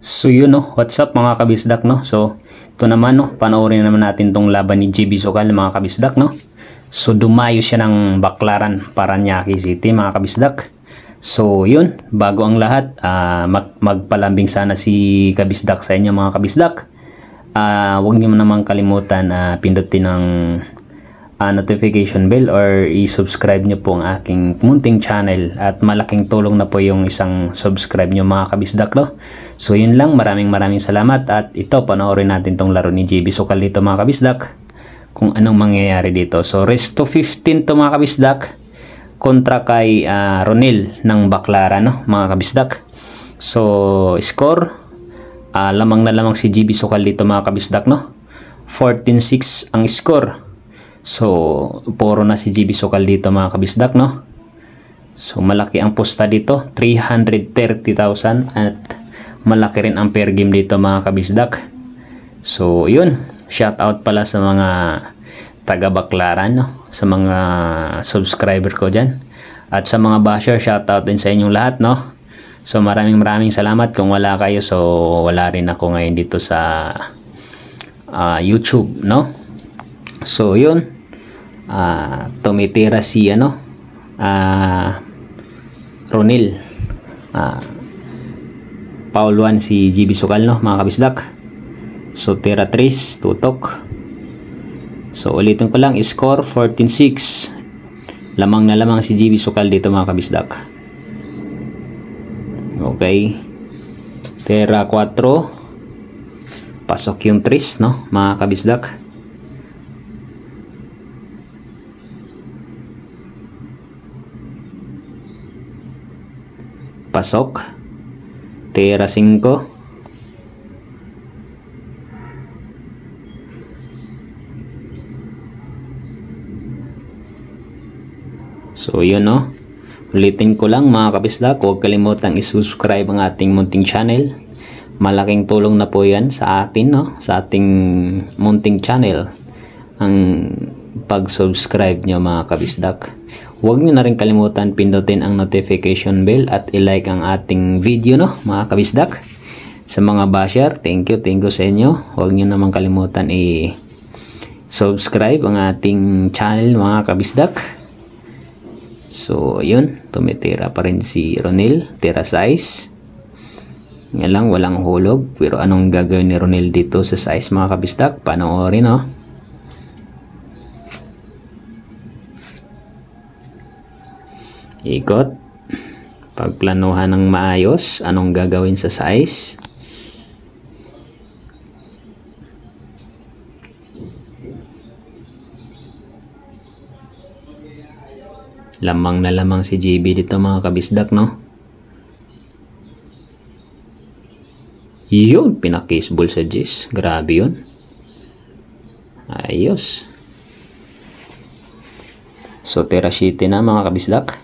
So yun no, what's up mga kabisdak no. So ito naman no, panoorin naman natin tong laban ni JB Sokal mga kabisdak no. So dumayo siya ng Baclaran, Parañaque City mga kabisdak. So yun, bago ang lahat, magpalambing sana si kabisdak sa inyo mga kabisdak. Huwag niyo naman kalimutan pindutin ng notification bell or i-subscribe nyo po ang aking munting channel, at malaking tulong na po yung isang subscribe nyo mga kabisdak no. So yun lang, maraming salamat, at ito panoorin natin tong laro ni JB Sokal dito mga kabisdak, kung anong mangyayari dito. So rest to 15 to mga kabisdak kontra kay Ronil ng Baclaran no mga kabisdak. So score, lamang na lamang si JB Sokal dito mga kabisdak no, 14-6 ang score. So, puro na si JB Sokal dito mga kabisdak no. So, malaki ang posta dito, 330,000, at malaki rin ang per game dito mga kabisdak. So, yun, shout out pala sa mga taga Baclaran no, sa mga subscriber ko dyan, at sa mga basher, shout out din sa inyong lahat no. So, maraming salamat. Kung wala kayo, so wala rin ako ngayon dito sa YouTube no. So yun, tumitira si Ronil, Paul 1 si JB Sokal no mga kabisdak. So tira 3 tutok. So ulitin ko lang, score 14-6, lamang na lamang si JB Sokal dito mga kabisdak. Okay, tira 4, pasok yung 3 no mga kabisdak. Pasok, tira 5, so yun no, ulitin ko lang mga kabisdak, huwag kalimutang i-subscribe ang ating munting channel. Malaking tulong na po yan sa atin no, sa ating munting channel ang pag-subscribe nyo mga kabisdak. Huwag nyo na rin kalimutan pindutin ang notification bell at i-like ang ating video no mga kabisdak. Sa mga basher, thank you sa inyo. Huwag nyo naman kalimutan i-subscribe ang ating channel mga kabisdak. So yun, tumitira pa rin si Ronil, tira size. Nga lang, walang hulog. Pero anong gagawin ni Ronil dito sa size mga kabisdak? Panoorin no. Ikot, pagplanuhan ng maayos anong gagawin sa size. Lamang na lamang si JB dito mga kabisdak no. Yun, pinakisball sa Jis, grabe yun, ayos. So tira city na mga kabisdak.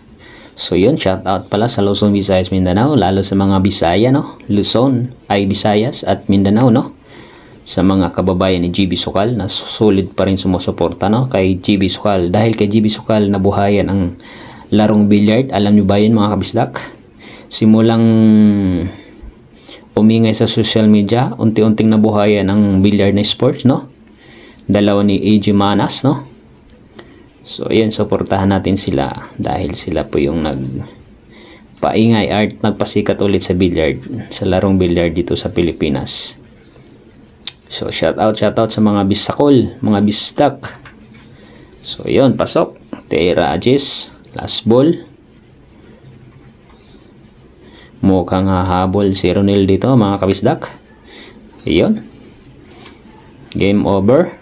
So yun, shout out pala sa Luzon, Visayas, Mindanao, lalo sa mga Bisaya no, Luzon ay Visayas at Mindanao no, sa mga kababayan ni JB Sokal na sulit pa rin sumusuporta no kay JB Sokal. Dahil kay JB Sokal nabuhayan ang larong billiard. Alam nyo ba yun mga kabisdak? Simulang umingay sa social media, unti-unting nabuhayan ang billiard na sports no, dalawa ni AJ Manas no. So ayan, suportahan natin sila dahil sila po yung nagpaingay art, nagpasikat ulit sa billiard, sa larong billiard dito sa Pilipinas. So shout out sa mga bisakol, mga bistak. So yun, pasok, tira Jis, last ball. Mukhang hahabol si Ronil dito mga kabisdak. Ayun, game over.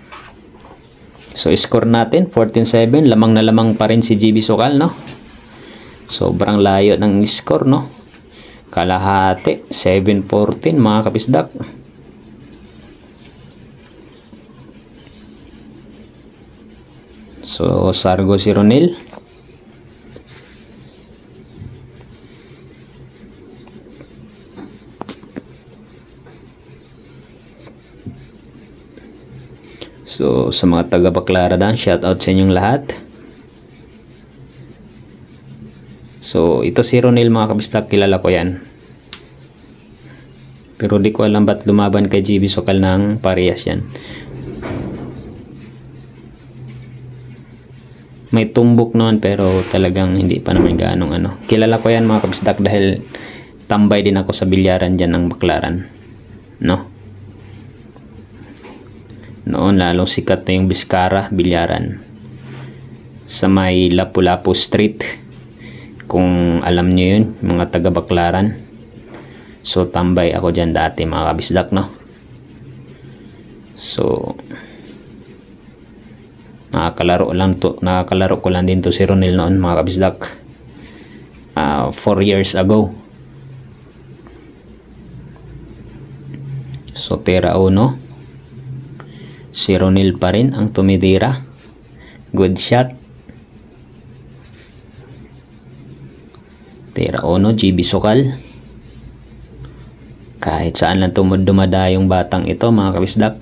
So score natin 14-7, lamang na lamang pa rin si JB Sokal no. Sobrang layo ng score no, kalahati, 7-14 mga kabisdak. So sargo si Ronil. So sa mga taga Baclaran, shout out sa inyong lahat. So ito si Ronil mga kabistak, kilala ko yan. Pero di ko alam ba't lumaban kay GB Sokal ng parehas yan. May tumbok naman pero talagang hindi pa naman gaanong ano. Kilala ko yan mga kabisdak dahil tambay din ako sa bilyaran dyan ng Baclaran. No? Noon lalong sikat na yung Biskara bilyaran. Sa may Lapu-Lapu Street. Kung alam nyo yun, mga taga Baclaran. So tambay ako dyan dati mga kabisdak, no? So nakakalaro ko lang din to si Ronel noon mga kabisdak. 4 years ago. So tira uno. Si Ronel pa rin ang tumidira. Good shot. Tira uno, GB Sokal. Kahit saan lang dumada yung batang ito mga kabisdak.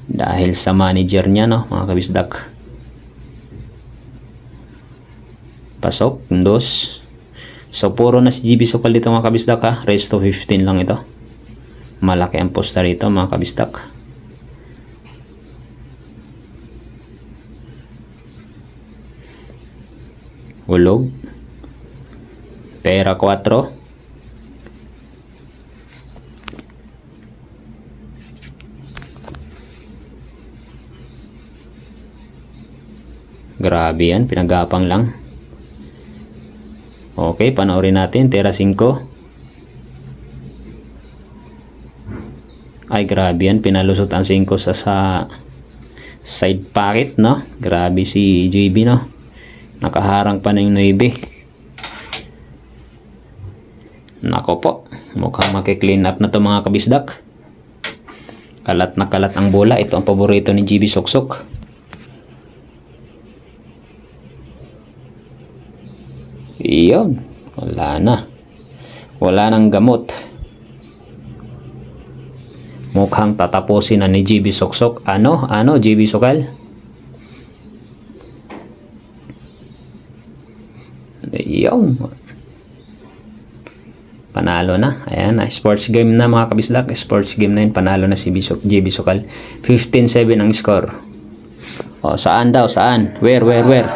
Dahil sa manager niya, no, mga kabisdak. Pasok, dos. So puro na si GB Sokal dito mga kabisdak ha. Raise to 15 lang ito. Malaki ang posta rito mga kabisdak. Ulog. Pera 4. Grabe yan, pinagapang lang. Okay, panoorin natin. Tera 5. Ay, grabe yan. Pinalusot ang 5 sa side pocket, no? Grabe si JB, no? Nakaharang pa na yung 9. Nako po. Mukhang makiklean up na to mga kabisdak. Kalat na kalat ang bola. Ito ang paborito ni JB Soksok. Iyon, wala na. Wala nang gamot. Mukhang tatapusin na ni GB Soksok. Ano, GB Sokal? Iyon. Panalo na. Ayan, sports game na mga kabisdak. Sports game na yun. Panalo na si GB Sokal. 15-7 ang score. O, saan daw? Saan? Where?